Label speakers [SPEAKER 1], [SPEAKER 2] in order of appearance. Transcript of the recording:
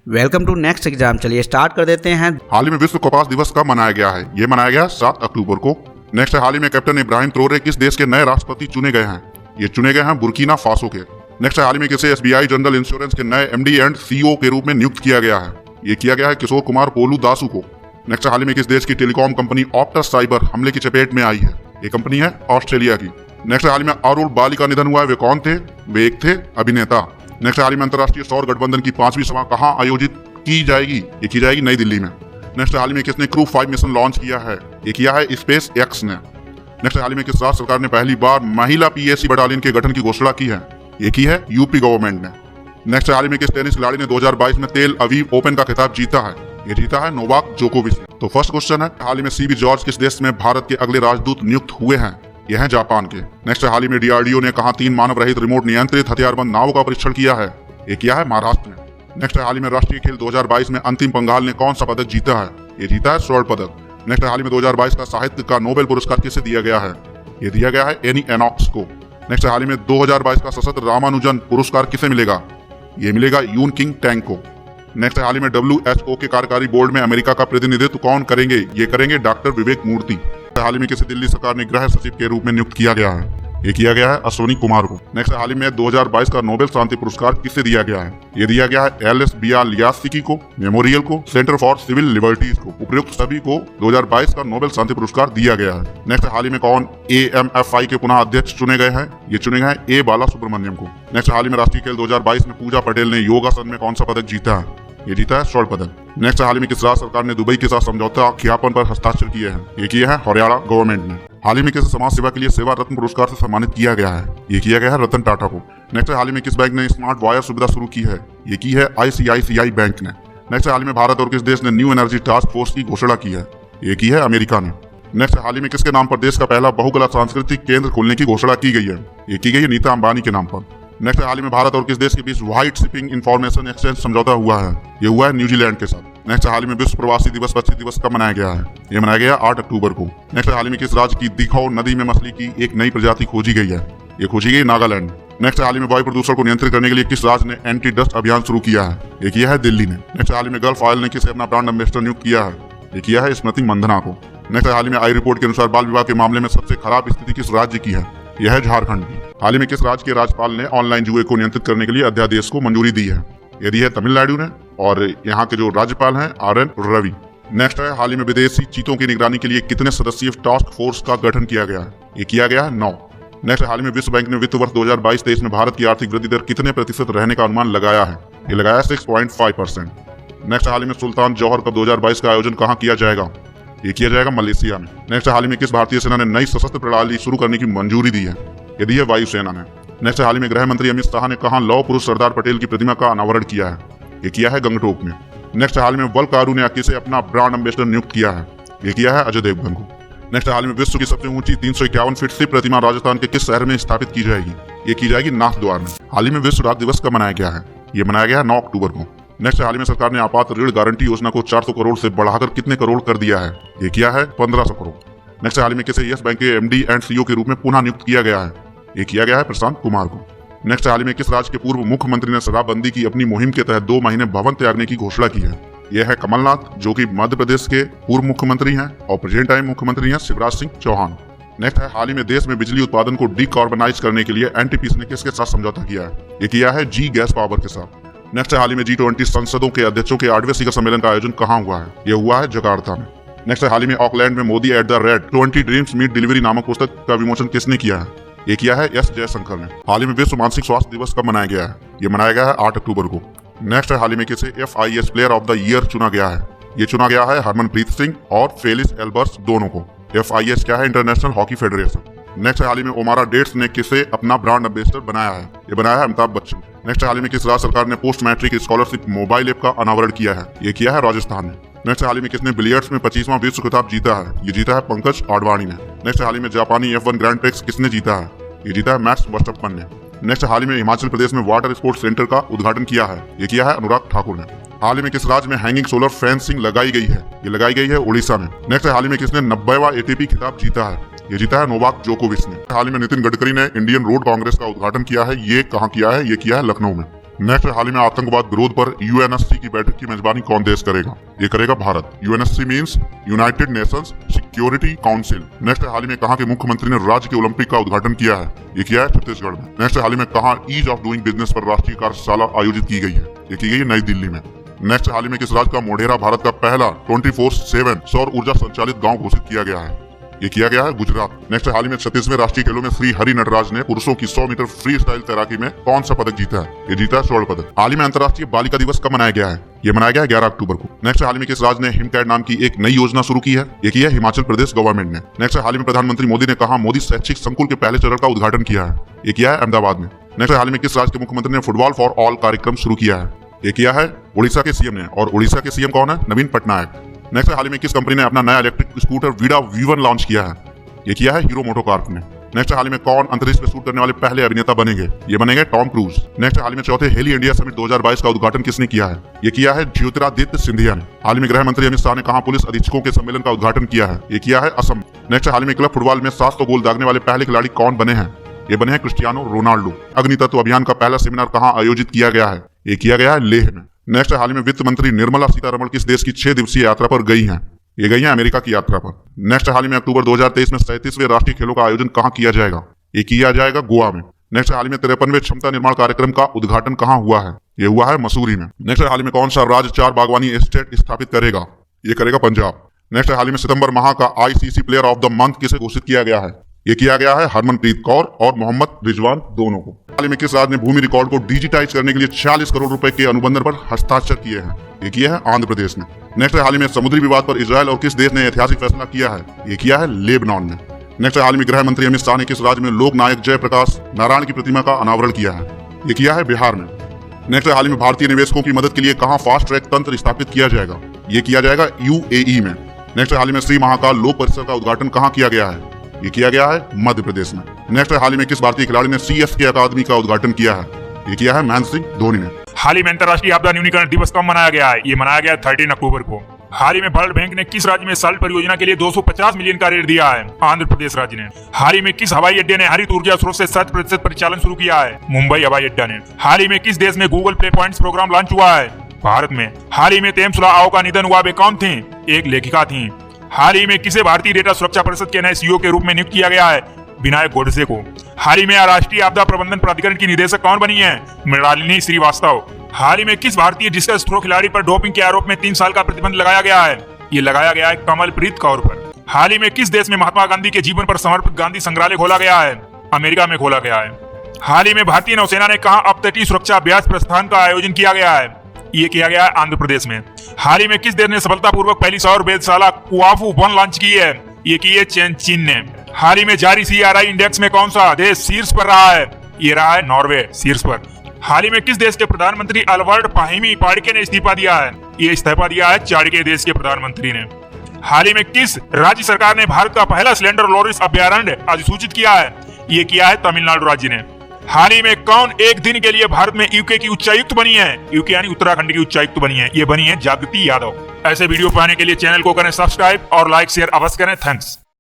[SPEAKER 1] Welcome to next exam. चलिए start कर देते हैं।
[SPEAKER 2] हाल ही में विश्व कपास दिवस कब मनाया गया है? ये मनाया गया 7 अक्टूबर को। नेक्स्ट है, हाल ही में कैप्टन इब्राहिम ट्रोरे किस देश के नए राष्ट्रपति चुने गए हैं? ये चुने गए हैं बुर्किना फासो के। नेक्स्ट है, हाल ही में किसे एसबीआई जनरल इंश्योरेंस के नए एमडी एंड सीईओ के रूप में नियुक्त किया गया है? ये किया गया है किशोर कुमार पोलू दासू को। नेक्स्ट है, हाल ही में किस देश की टेलीकॉम कंपनी ऑप्टस साइबर हमले की चपेट में आई है? ये कंपनी है ऑस्ट्रेलिया की। नेक्स्ट है, हाल ही में अरुण बाली का निधन हुआ है। वे कौन थे? वे एक थे अभिनेता। नेक्स्ट है, हाल ही में अंतर्राष्ट्रीय सौर गठबंधन की 5वीं सभा कहाँ आयोजित की जाएगी? ये की जाएगी नई दिल्ली में। नेक्स्ट हाल ही में किसने क्रू 5 मिशन लॉन्च किया है? ये किया है स्पेस एक्स ने। नेक्स्ट हाल ही में किस राज्य सरकार ने पहली बार महिला पीएससी बटालियन के गठन की घोषणा की है? ये की है यूपी गवर्नमेंट ने। नेक्स्ट हाल ही में किस टेनिस खिलाड़ी ने 2022 में तेल अवीव ओपन का खिताब जीता है? ये जीता है नोवाक जोकोविच ने। तो फर्स्ट क्वेश्चन है, हाल ही में सीबी जॉर्ज किस देश में भारत के अगले राजदूत नियुक्त हुए हैं? ये हैं जापान के। नेक्स्ट हाल ही में डीआरडीओ ने कहा 3 मानव रहित रिमोट नियंत्रित हथियारबंद नावों का परीक्षण किया है? ये किया है महाराष्ट्र में। नेक्स्ट हाल ही में राष्ट्रीय खेल 2022 में अंतिम पंघाल ने कौन सा पदक जीता है? ये जीता है स्वर्ण पदक। नेक्स्ट हाल ही में 2022 का साहित्य का नोबेल पुरस्कार किसे दिया गया है? ये दिया गया है एनी एनॉक्स को। नेक्स्ट हाल ही में 2022 का सशस्त्र रामानुजन पुरस्कार किसे मिलेगा? ये मिलेगा यून किंग टैंग को। नेक्स्ट हाल ही में WHO के कार्यकारी बोर्ड में अमेरिका का प्रतिनिधित्व कौन करेंगे? ये करेंगे डॉक्टर विवेक मूर्ति। हाल ही में किसे दिल्ली सरकार ने गृह सचिव के रूप में नियुक्त किया गया है? ये किया गया है अश्विनी कुमार को। नेक्स्ट हाल ही में 2022 का नोबेल शांति पुरस्कार किसे दिया गया है? ये दिया गया है एल.एस. बियालियास्की को, मेमोरियल को, सेंटर फॉर सिविल लिबर्टीज को। उपयुक्त सभी को 2022 का नोबेल शांति पुरस्कार दिया गया है। नेक्स्ट हाल ही में कौन AMFI के पुनः अध्यक्ष चुने गए हैं? ये चुने गए हैं A. बाला सुब्रमण्यम को। नेक्स्ट हाल ही में राष्ट्रीय खेल 2022 में पूजा पटेल ने योगासन में कौन सा पदक जीता है? ये जीता है स्वर्ण पदक। नेक्स्ट हाल ही में किस राज्य सरकार ने दुबई के साथ समझौता ज्ञापन पर हस्ताक्षर किए हैं? ये किया है हरियाणा गवर्नमेंट ने। हाल ही में किस समाज सेवा के लिए सेवा रत्न पुरस्कार से सम्मानित किया गया है? ये किया गया है रतन टाटा को। नेक्स्ट हाल ही में किस बैंक ने स्मार्ट वायर सुविधा शुरू की है? ये की है ICICI बैंक ने। नेक्स्ट हाल ही में भारत और किस देश ने न्यू एनर्जी टास्क फोर्स की घोषणा की है? ये की है अमेरिका ने। नेक्स्ट हाल ही में किसके नाम पर देश का पहला बहुकला सांस्कृतिक केंद्र खोलने की घोषणा की गई है? ये की गई है नीता अंबानी के नाम पर। नेक्स्ट हाल ही में भारत और किस देश के बीच व्हाइट शिपिंग इंफॉर्मेशन एक्सचेंज समझौता हुआ है? ये हुआ है न्यूजीलैंड के साथ। नेक्स्ट हाल ही में विश्व प्रवासी दिवस पक्षी दिवस कब मनाया गया है? ये मनाया गया 8 अक्टूबर को। नेक्स्ट हाल ही में किस राज्य की दिखौ नदी में मछली की एक नई प्रजाति खोजी गई है? ये खोजी गई नागालैंड। नेक्स्ट हाल ही में वायु प्रदूषण को नियंत्रित करने के लिए किस राज्य ने एंटी डस्ट अभियान शुरू किया है? ये किया है दिल्ली ने। नेक्स्ट हाल ही में गल्फ ऑयल ने किसे अपना ब्रांड एम्बेसडर नियुक्त किया है? ये किया है स्मृति मंधना को। नेक्स्ट हाल ही में आई रिपोर्ट के अनुसार बाल विवाह के मामले में सबसे खराब स्थिति किस राज्य की है? यह है झारखंड की। हाल ही में किस राज्य के राज्यपाल ने ऑनलाइन जुए को नियंत्रित करने के लिए अध्यादेश को मंजूरी दी है? ये दी है तमिलनाडु ने, और यहाँ के जो राज्यपाल हैं RN रवि। नेक्स्ट है, हाल ही में विदेशी चीतों की निगरानी के लिए कितने सदस्यीय टास्क फोर्स का गठन किया गया है? ये किया गया है 9। नेक्स्ट हाल ही में विश्व बैंक ने वित्त वर्ष 2022-23 में भारत की आर्थिक वृद्धि दर कितने प्रतिशत रहने का अनुमान लगाया है? ये लगाया 6.5%। नेक्स्ट हाल ही में सुल्तान जौहर कप 2022 का आयोजन कहाँ किया जाएगा? ये किया जाएगा मलेशिया में। नेक्स्ट हाल ही में किस भारतीय सेना ने नई सशस्त्र प्रणाली शुरू करने की मंजूरी दी है? ये दी है वायुसेना ने। नेक्स्ट हाल ही में गृह मंत्री अमित शाह ने कहां लौह पुरुष सरदार पटेल की प्रतिमा का अनावरण किया है? ये किया है गंगटोक में। नेक्स्ट हाल में वल्कारू ने किसे अपना ब्रांड एम्बेसडर नियुक्त किया है? ये किया है अजय देवगन को। नेक्स्ट हाल में विश्व की सबसे ऊंची 351 फीट शिव प्रतिमा राजस्थान के किस शहर में स्थापित की जाएगी? ये की जाएगी नाथद्वार में। हाल ही में विश्व डाक दिवस कब मनाया गया है? ये मनाया गया 9 अक्टूबर को। नेक्स्ट हाल ही में सरकार ने आपात ऋण गारंटी योजना को 400 करोड़ से बढ़ाकर कितने करोड़ कर दिया है? ये किया है 1500 करोड़। नेक्स्ट हाल ही में किसे यस बैंक के MD एंड CEO के रूप में पुनः नियुक्त किया गया है? ये किया गया है प्रशांत कुमार को। नेक्स्ट हाल ही में किस राज्य के पूर्व मुख्यमंत्री ने शराबबंदी की अपनी मुहिम के तहत 2 महीने भवन त्यागने की घोषणा की है? यह है कमलनाथ, जो कि मध्य प्रदेश के पूर्व मुख्यमंत्री हैं, और प्रेजेंट टाइम मुख्यमंत्री हैं शिवराज सिंह चौहान। नेक्स्ट है, हाल ही में देश में बिजली उत्पादन को डीकार्बनाइज करने के लिए NTPC ने किसके साथ समझौता किया है? ये किया है G गैस पावर के साथ। नेक्स्ट हाल ही में G20 संसदों के अध्यक्षों के 8वें शिखर सम्मेलन का आयोजन कहाँ हुआ है? यह हुआ है जकार्ता में। नेक्स्ट हाल ही में ऑकलैंड में Modi at the red 20 dreams meet delivery नामक पुस्तक का विमोचन किसने किया है? ये किया है S जयशंकर ने। हाल ही में विश्व मानसिक स्वास्थ्य दिवस कब मनाया गया है? ये मनाया गया है 8 अक्टूबर को। नेक्स्ट है, हाल ही में किसे FIS player of the year चुना गया है? ये चुना गया है हरमनप्रीत सिंह और फेलिस एल्बर्स दोनों को। FIS क्या है? International hockey federation. नेक्स्ट हाल ही में ओमारा डेट्स ने किसे अपना ब्रांड एम्बेसडर बनाया है? ये बनाया है अमिताभ बच्चन। नेक्स्ट हाल ही में किस राज्य सरकार ने post matric scholarship mobile app का अनावरण किया है? ये किया है राजस्थान ने। नेक्स्ट हाल ही में किसने बिलियर्ड्स में 25वां विश्व खिताब जीता है? ये जीता है पंकज आडवाणी ने। नेक्स्ट हाल ही में जापानी F1 ग्रैंड प्रिक्स किसने जीता है? ये जीता है मैक्स वर्स्टप्पन ने। नेक्स्ट हाल ही में हिमाचल प्रदेश में वाटर स्पोर्ट्स सेंटर का उद्घाटन किया है? ये किया है अनुराग ठाकुर ने। हाल ही में किस राज्य में हैंगिंग सोलर फेंसिंग लगाई गई है? ये लगाई गई है उड़ीसा में। नेक्स्ट हाल ही में किसने 90वां ATP खिताब जीता है? ये जीता है नोवाक जोकोविच ने। हाल ही में नितिन गडकरी ने इंडियन रोड कांग्रेस का उद्घाटन किया है। ये कहाँ किया है? ये किया है लखनऊ में। नेक्स्ट हाल ही में आतंकवाद विरोध पर यूएनएससी की बैठक की मेजबानी कौन देश करेगा? ये करेगा भारत। UNSC means United Nations Security Council. Next हाल ही में कहां के मुख्यमंत्री ने राज्य के ओलंपिक का उद्घाटन किया है? ये किया है छत्तीसगढ़ में। नेक्स्ट हाल ही में कहां ईज ऑफ डूइंग बिजनेस पर राष्ट्रीय कार्यशाला आयोजित की गई है? ये की गई है नई दिल्ली में। नेक्स्ट हाल ही में किस राज्य का मोढेरा भारत का पहला 24/7 सौर ऊर्जा संचालित गाँव घोषित किया गया है? ये किया गया है गुजरात। नेक्स्ट हाल ही में 36वें राष्ट्रीय खेलों में श्री हरि नटराज ने पुरुषों की 100 मीटर फ्री स्टाइल तैराकी में कौन सा पदक जीता है? ये जीता है स्वर्ण पदक। हाल ही में अंतर्राष्ट्रीय बालिका दिवस कब मनाया गया है? ये मनाया गया है 11 अक्टूबर को। नेक्स्ट हाल ही में किस राज्य ने हिमकैड नाम की एक नई योजना शुरू की है? ये की है हिमाचल प्रदेश गवर्नमेंट ने। नेक्स्ट हाल ही में प्रधानमंत्री मोदी ने कहा मोदी शैक्षिक संकुल के पहले चरण का उद्घाटन किया है? ये किया है अहमदाबाद में। नेक्स्ट हाल ही में किस राज्य के मुख्यमंत्री ने फुटबॉल फॉर ऑल कार्यक्रम शुरू किया है? ये किया है उड़ीसा के सीएम ने। और उड़ीसा के सीएम कौन है? नवीन पटनायक। नेक्स्ट हाल ही में किस कंपनी ने अपना नया electric scooter Vida V1 launch किया है? ये किया है हीरो मोटोकॉर्प ने। नेक्स्ट हाल ही में कौन अंतरिक्ष में शूट करने वाले पहले अभिनेता बनेंगे? ये बनेंगे टॉम क्रूज। नेक्स्ट हाल ही में चौथे हेली इंडिया समिट 2022 का उद्घाटन किसने किया है? ये किया है ज्योतिरादित्य सिंधिया ने। हाल ही में गृह मंत्री अमित शाह ने कहा पुलिस अधीक्षकों के सम्मेलन का उद्घाटन किया है? ये किया है असम। नेक्स्ट हाल ही में क्लब फुटबॉल में 700 गोल दागने वाले पहले खिलाड़ी कौन बने हैं? ये बने हैं क्रिस्टियानो रोनाल्डो। अग्नि तत्व अभियान का पहला सेमिनार कहाँ आयोजित किया गया है? ये किया गया है लेह में। नेक्स्ट हाल ही में वित्त मंत्री निर्मला सीतारमण किस देश की 6 दिवसीय यात्रा पर गई हैं? ये गई हैं अमेरिका की यात्रा पर। नेक्स्ट हाल ही में अक्टूबर 2023 में 37वें राष्ट्रीय खेलों का आयोजन कहाँ किया जाएगा? ये किया जाएगा गोवा में। नेक्स्ट हाल ही में 53वें क्षमता निर्माण कार्यक्रम का उद्घाटन कहाँ हुआ है? ये हुआ है मसूरी में। नेक्स्ट हाल ही में कौन सा राज्य 4 बागवानी एस्टेट स्थापित करेगा? ये करेगा पंजाब। नेक्स्ट हाल ही में सितंबर माह का ICC player of the month किसे घोषित किया गया है? ये किया गया है हरमनप्रीत कौर और मोहम्मद रिजवान दोनों को। हाल ही में किस राज्य ने भूमि रिकॉर्ड को डिजिटाइज करने के लिए 46 करोड़ रुपए के अनुबंधन पर हस्ताक्षर किए हैं? ये किया है आंध्र प्रदेश ने। नेक्स्ट हाल ही में समुद्री विवाद पर इजरायल और किस देश ने ऐतिहासिक फैसला किया है? ये किया है लेबनान ने। नेक्स्ट हाल ही में गृह मंत्री अमित शाह ने किस राज्य में लोक नायक जयप्रकाश नारायण की प्रतिमा का अनावरण किया है? ये किया है बिहार में। नेक्स्ट हाल ही में भारतीय निवेशकों की मदद के लिए कहां फास्ट ट्रैक तंत्र स्थापित किया जाएगा? ये किया जाएगा UAE में। नेक्स्ट हाल ही में श्री महाकाल लोक परिसर का उद्घाटन कहां किया गया है? ये किया गया है मध्य प्रदेश में। नेक्स्ट हाल ही में किस भारतीय खिलाड़ी ने CSK अकादमी का उद्घाटन किया है? ये किया है महेंद्र सिंह धोनी ने।
[SPEAKER 3] हाल ही में अंतर्राष्ट्रीय आपदा न्यूनीकरण दिवस कब मनाया गया है? ये मनाया गया 13 अक्टूबर को। हाल ही में वर्ल्ड बैंक ने किस राज्य में सल्ट परियोजना के लिए 250 मिलियन का ऋण दिया है? आंध्र प्रदेश राज्य ने। हाल ही में किस हवाई अड्डे ने हरित ऊर्जा स्रोत से 100% परिचालन शुरू किया है? मुंबई हवाई अड्डा ने। हाल ही में किस देश में Google play points program launch हुआ है? भारत में। हाल ही में तेमसुला आओ का निधन हुआ, वे कौन थी? एक लेखिका थी। हाल ही में किसे भारतीय डेटा सुरक्षा परिषद के नए CEO के रूप में नियुक्त किया गया है? विनायक गोडसे को। हाल ही में राष्ट्रीय आपदा प्रबंधन प्राधिकरण की निदेशक कौन बनी है? मृणालिनी श्रीवास्तव। हाल ही में किस भारतीय डिस्कस थ्रो खिलाड़ी पर डोपिंग के आरोप में 3 साल का प्रतिबंध लगाया गया है? ये लगाया गया है कमलप्रीत कौर पर। हाल ही में किस देश में महात्मा गांधी के जीवन पर समर्पित गांधी संग्रहालय खोला गया है? अमेरिका में खोला गया है। हाल ही में भारतीय नौसेना ने कहा अपतटीय सुरक्षा अभ्यास प्रस्थान का आयोजन किया गया है? ये किया गया है आंध्र प्रदेश में। हाल ही में किस देश ने सफलतापूर्वक पहली सौर वेधशाला कुआफू 1 लॉन्च की है? ये की है चीन ने। हाल ही में जारी CRI इंडेक्स में कौन सा देश शीर्ष पर रहा है? ये रहा है नॉर्वे शीर्ष पर। हाल ही में किस देश के प्रधानमंत्री अल्बर्ट पाहिमी पाड़के ने इस्तीफा दिया है? ये इस्तीफा दिया है चाड़के देश के प्रधानमंत्री ने। हाल ही में किस राज्य सरकार ने भारत का पहला सिलेंडर लोरिस अभयारण्य अधिसूचित किया है? ये किया है तमिलनाडु राज्य ने। हाल ही में कौन एक दिन के लिए भारत में UK की उच्चायुक्त बनी है? UK यानी उत्तराखंड की उच्चायुक्त बनी है। ये बनी है जागृति यादव। ऐसे वीडियो पाने के लिए चैनल को करें सब्सक्राइब और लाइक शेयर अवश्य करें। थैंक्स।